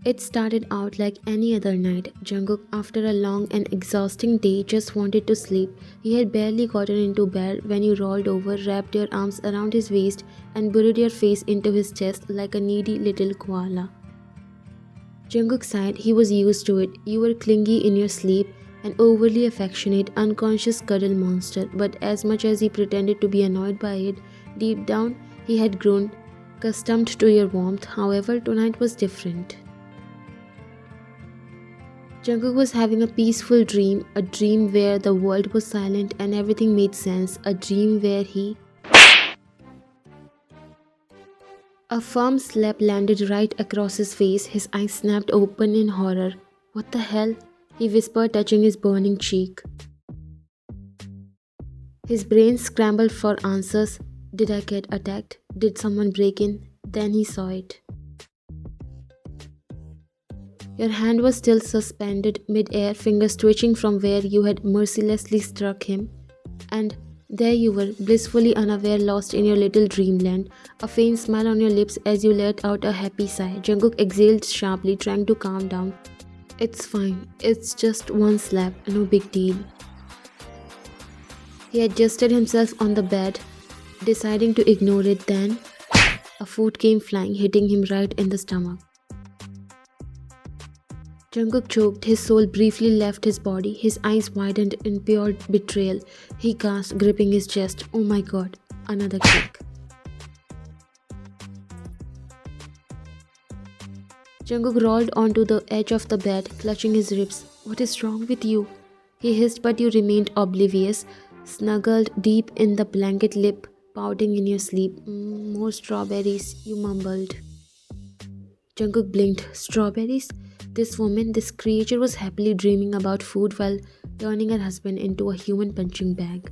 It started out like any other night. Jungkook, after a long and exhausting day, just wanted to sleep. He had barely gotten into bed when you rolled over, wrapped your arms around his waist, and buried your face into his chest like a needy little koala. Jungkook sighed. He was used to it. You were clingy in your sleep, an overly affectionate, unconscious cuddle monster, but as much as he pretended to be annoyed by it, deep down he had grown accustomed to your warmth. However, tonight was different. Jungkook was having a peaceful dream, a dream where the world was silent and everything made sense, a dream where a firm slap landed right across his face. His eyes snapped open in horror. What the hell? He whispered, touching his burning cheek. His brain scrambled for answers. Did I get attacked? Did someone break in? Then he saw it. Your hand was still suspended mid-air, fingers twitching from where you had mercilessly struck him. And there you were, blissfully unaware, lost in your little dreamland, a faint smile on your lips as you let out a happy sigh. Jungkook exhaled sharply, trying to calm down. It's fine. It's just one slap. No big deal. He adjusted himself on the bed, deciding to ignore it. Then a foot came flying, hitting him right in the stomach. Jungkook choked, his soul briefly left his body, his eyes widened in pure betrayal. He gasped, gripping his chest. Oh my god, another kick. Jungkook rolled onto the edge of the bed, clutching his ribs. What is wrong with you? He hissed, but you remained oblivious, snuggled deep in the blanket, lip pouting in your sleep. More strawberries, you mumbled. Jungkook blinked. Strawberries? This woman, this creature was happily dreaming about food while turning her husband into a human punching bag.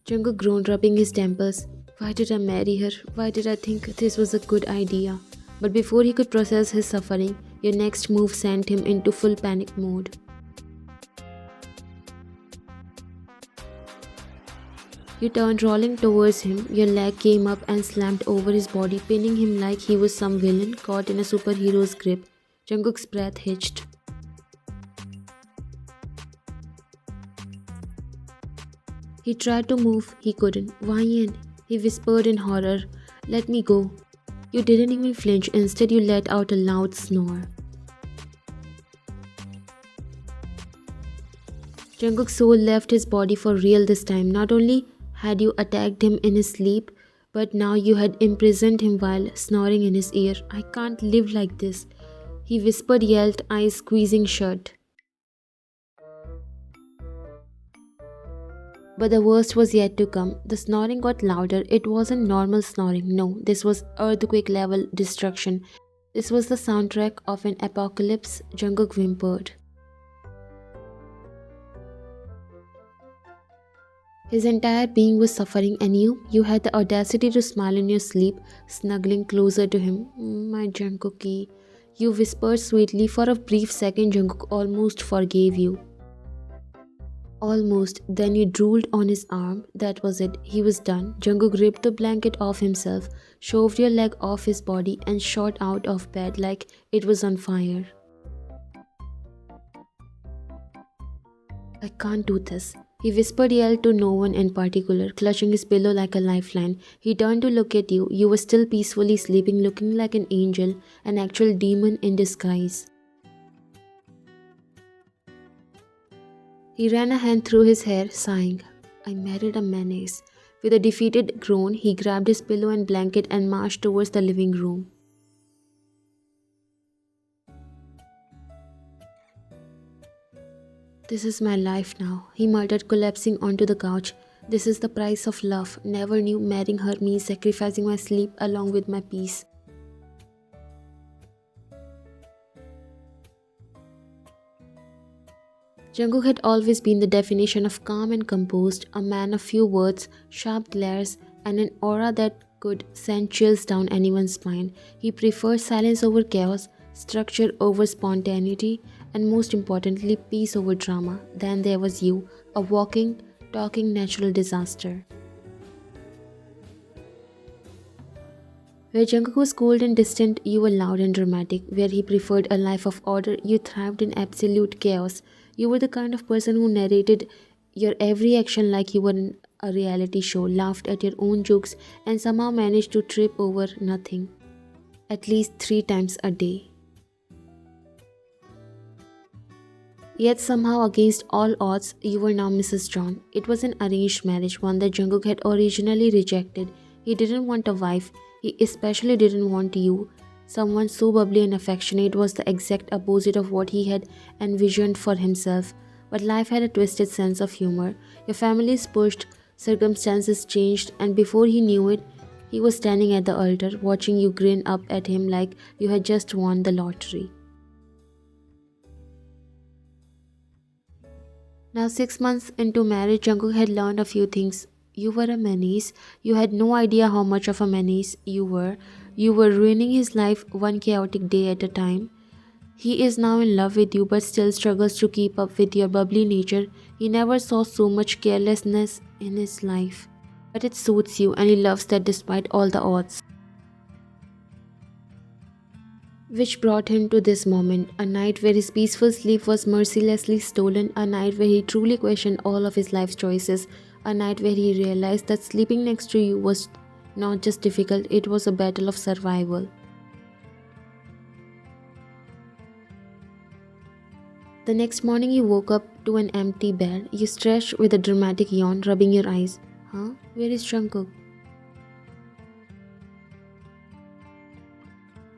Jungkook groaned, rubbing his temples. Why did I marry her? Why did I think this was a good idea? But before he could process his suffering, your next move sent him into full panic mode. You turned, rolling towards him. Your leg came up and slammed over his body, pinning him like he was some villain caught in a superhero's grip. Jungkook's breath hitched. He tried to move. He couldn't. Why in? He whispered in horror. Let me go. You didn't even flinch. Instead, you let out a loud snore. Jungkook's soul left his body for real this time. Not only had you attacked him in his sleep, but now you had imprisoned him while snoring in his ear. I can't live like this, he whispered, yelled, eyes squeezing shut. But the worst was yet to come. The snoring got louder. It wasn't normal snoring. No, this was earthquake-level destruction. This was the soundtrack of an apocalypse. Jungkook whimpered. His entire being was suffering, and you had the audacity to smile in your sleep, snuggling closer to him. My Jungkookie, you whispered sweetly. For a brief second, Jungkook almost forgave you. Almost. Then you drooled on his arm. That was it. He was done. Jungkook ripped the blanket off himself, shoved your leg off his body, and shot out of bed like it was on fire. I can't do this, he whispered, yelled to no one in particular, clutching his pillow like a lifeline. He turned to look at you. You were still peacefully sleeping, looking like an angel, an actual demon in disguise. He ran a hand through his hair, sighing. I married a menace. With a defeated groan, he grabbed his pillow and blanket and marched towards the living room. This is my life now, he muttered, collapsing onto the couch. This is the price of love. Never knew marrying her means sacrificing my sleep along with my peace. Jungkook had always been the definition of calm and composed, a man of few words, sharp glares, and an aura that could send chills down anyone's spine. He preferred silence over chaos, structure over spontaneity, and most importantly, peace over drama. Then there was you, a walking, talking natural disaster. Where Jungkook was cold and distant, you were loud and dramatic. Where he preferred a life of order, you thrived in absolute chaos. You were the kind of person who narrated your every action like you were in a reality show, laughed at your own jokes, and somehow managed to trip over nothing at least 3 times a day. Yet somehow, against all odds, you were now Mrs. John. It was an arranged marriage, one that Jungkook had originally rejected. He didn't want a wife, he especially didn't want you. Someone so bubbly and affectionate was the exact opposite of what he had envisioned for himself. But life had a twisted sense of humor. Your families pushed, circumstances changed, and before he knew it, he was standing at the altar, watching you grin up at him like you had just won the lottery. Now, 6 months into marriage, Jungkook had learned a few things. You were a menace. You had no idea how much of a menace you were. You were ruining his life one chaotic day at a time. He is now in love with you but still struggles to keep up with your bubbly nature. He never saw so much carelessness in his life. But it suits you and he loves that despite all the odds. Which brought him to this moment, a night where his peaceful sleep was mercilessly stolen, a night where he truly questioned all of his life's choices, a night where he realized that sleeping next to you was not just difficult, it was a battle of survival. The next morning you woke up to an empty bed. You stretched with a dramatic yawn, rubbing your eyes. Huh? Where is Jungkook?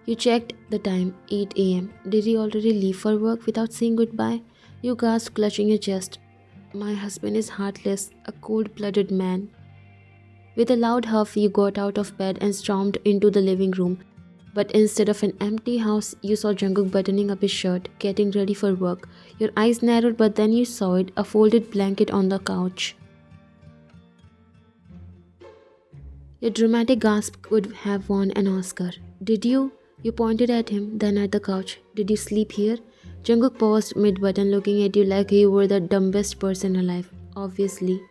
You checked the time, 8 a.m. Did he already leave for work without saying goodbye? You gasped, clutching your chest. My husband is heartless, a cold-blooded man. With a loud huff, you got out of bed and stormed into the living room. But instead of an empty house, you saw Jungkook buttoning up his shirt, getting ready for work. Your eyes narrowed, but then you saw it, a folded blanket on the couch. Your dramatic gasp could have won an Oscar. Did you? You pointed at him, then at the couch. Did you sleep here? Jungkook paused mid-button, looking at you like you were the dumbest person alive. Obviously.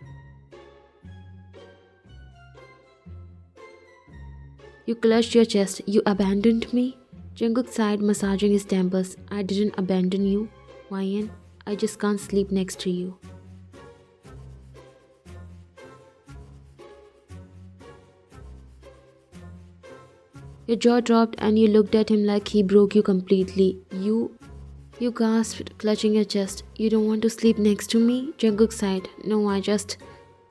You clutched your chest. You abandoned me? Jungkook sighed, massaging his temples. I didn't abandon you, Wyan. I just can't sleep next to you. Your jaw dropped and you looked at him like he broke you completely. You gasped, clutching your chest. You don't want to sleep next to me? Jungkook sighed. No, I just...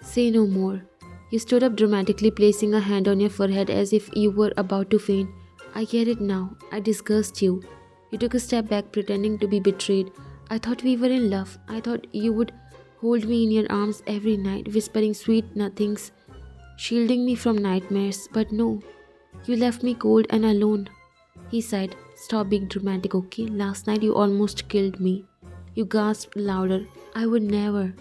Say no more. You stood up dramatically, placing a hand on your forehead as if you were about to faint. I get it now. I disgust you. You took a step back, pretending to be betrayed. I thought we were in love. I thought you would hold me in your arms every night, whispering sweet nothings, shielding me from nightmares. But no. You left me cold and alone. He sighed. Stop being dramatic, okay? Last night you almost killed me. You gasped louder. I would never.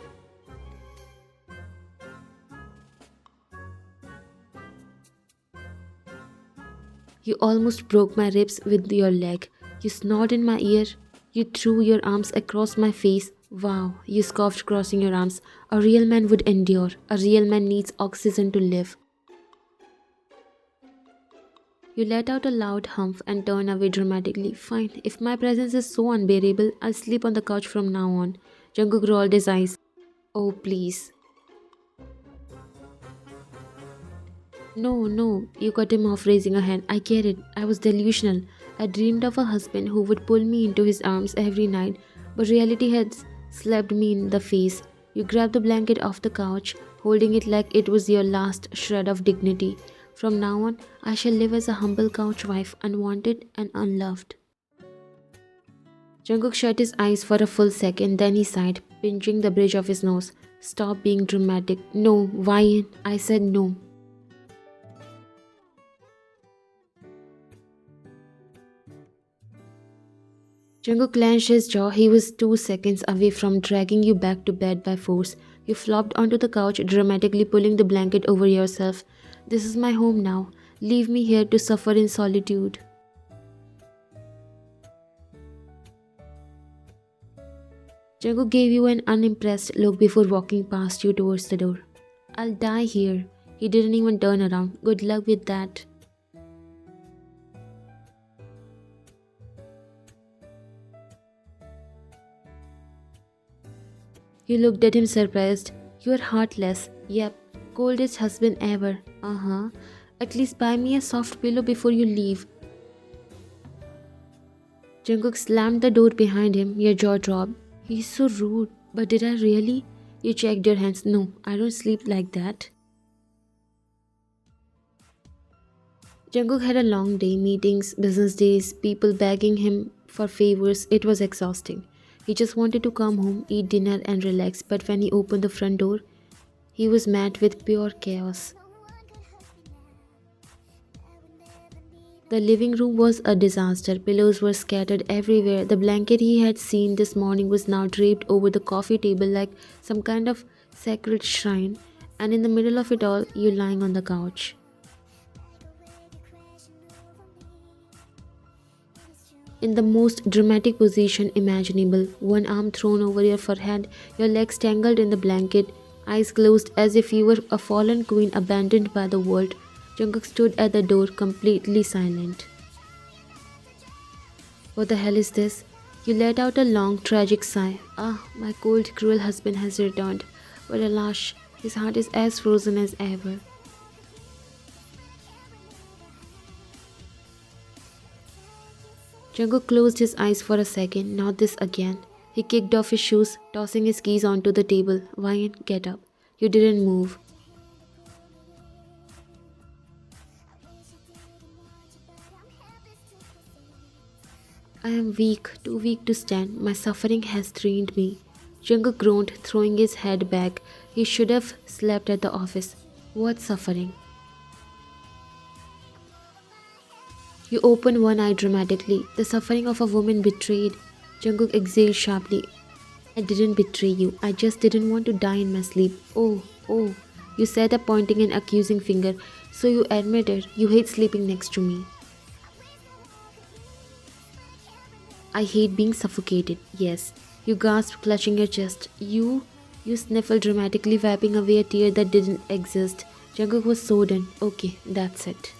You almost broke my ribs with your leg. You snored in my ear. You threw your arms across my face. Wow, you scoffed, crossing your arms. A real man would endure. A real man needs oxygen to live. You let out a loud humph and turned away dramatically. Fine, if my presence is so unbearable, I'll sleep on the couch from now on. Jungkook rolled his eyes. Oh, please. No, no, you cut him off, raising a hand. I get it. I was delusional. I dreamed of a husband who would pull me into his arms every night, but reality had slapped me in the face. You grabbed the blanket off the couch, holding it like it was your last shred of dignity. From now on, I shall live as a humble couch wife, unwanted and unloved. Jungkook shut his eyes for a full second, then he sighed, pinching the bridge of his nose. Stop being dramatic. No, why? I said no. Jungkook clenched his jaw. He was 2 seconds away from dragging you back to bed by force. You flopped onto the couch, dramatically pulling the blanket over yourself. This is my home now. Leave me here to suffer in solitude. Jungkook gave you an unimpressed look before walking past you towards the door. I'll die here. He didn't even turn around. Good luck with that. You looked at him surprised. You're heartless. Yep. Coldest husband ever. Uh-huh. At least buy me a soft pillow before you leave. Jungkook slammed the door behind him. Your jaw dropped. He's so rude. But did I really? You checked your hands. No, I don't sleep like that. Jungkook had a long day, meetings, business days, people begging him for favors. It was exhausting. He just wanted to come home, eat dinner and relax, but when he opened the front door, he was met with pure chaos. The living room was a disaster. Pillows were scattered everywhere. The blanket he had seen this morning was now draped over the coffee table like some kind of sacred shrine, and in the middle of it all, you lying on the couch. In the most dramatic position imaginable, one arm thrown over your forehead, your legs tangled in the blanket, eyes closed as if you were a fallen queen abandoned by the world. Jungkook stood at the door, completely silent. What the hell is this? You let out a long, tragic sigh. Ah, my cold, cruel husband has returned. But alas, his heart is as frozen as ever. Jungkook closed his eyes for a second. Not this again. He kicked off his shoes, tossing his keys onto the table. Why get up? You didn't move. I am weak, too weak to stand. My suffering has drained me. Jungkook groaned, throwing his head back. He should have slept at the office. What suffering? You opened one eye dramatically. The suffering of a woman betrayed. Jungkook exhaled sharply. I didn't betray you. I just didn't want to die in my sleep. Oh, oh. You said up, pointing an accusing finger. So you admitted you hate sleeping next to me. I hate being suffocated. Yes. You gasped, clutching your chest. You sniffled dramatically, wiping away a tear that didn't exist. Jungkook was so done. Okay, that's it.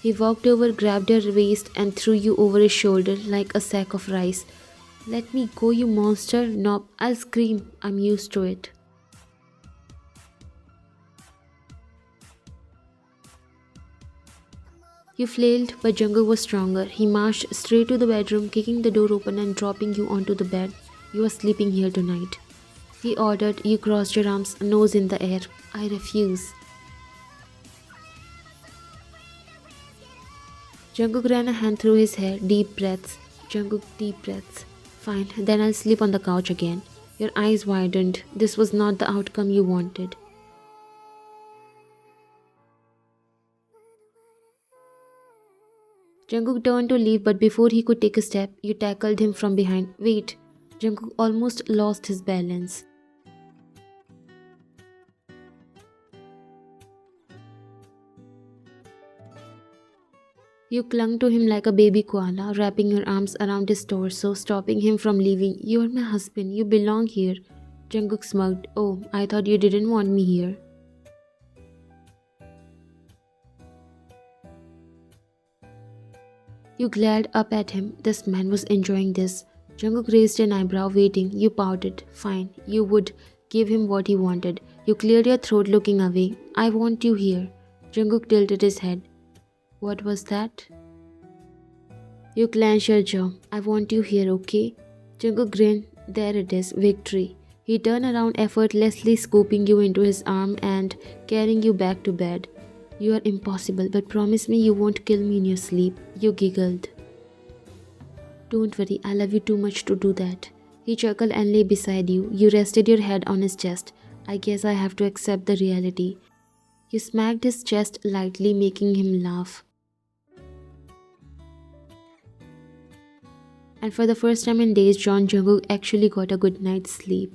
He walked over, grabbed your waist, and threw you over his shoulder like a sack of rice. Let me go, you monster. Nope, I'll scream. I'm used to it. You flailed, but Jungkook was stronger. He marched straight to the bedroom, kicking the door open and dropping you onto the bed. You are sleeping here tonight. He ordered. You crossed your arms, nose in the air. I refuse. Jungkook ran a hand through his hair. Deep breaths. Jungkook, deep breaths. Fine, then I'll sleep on the couch again. Your eyes widened. This was not the outcome you wanted. Jungkook turned to leave, but before he could take a step, you tackled him from behind. Wait. Jungkook almost lost his balance. You clung to him like a baby koala, wrapping your arms around his torso, stopping him from leaving. You're my husband. You belong here. Jungkook smirked. Oh, I thought you didn't want me here. You glared up at him. This man was enjoying this. Jungkook raised an eyebrow, waiting. You pouted. Fine, you would give him what he wanted. You cleared your throat, looking away. I want you here. Jungkook tilted his head. What was that? You clenched your jaw. I want you here, okay? Jungkook grinned. There it is, victory. He turned around, effortlessly scooping you into his arm and carrying you back to bed. You are impossible, but promise me you won't kill me in your sleep. You giggled. Don't worry, I love you too much to do that. He chuckled and lay beside you. You rested your head on his chest. I guess I have to accept the reality. You smacked his chest lightly, making him laugh. And for the first time in days, Jungkook actually got a good night's sleep.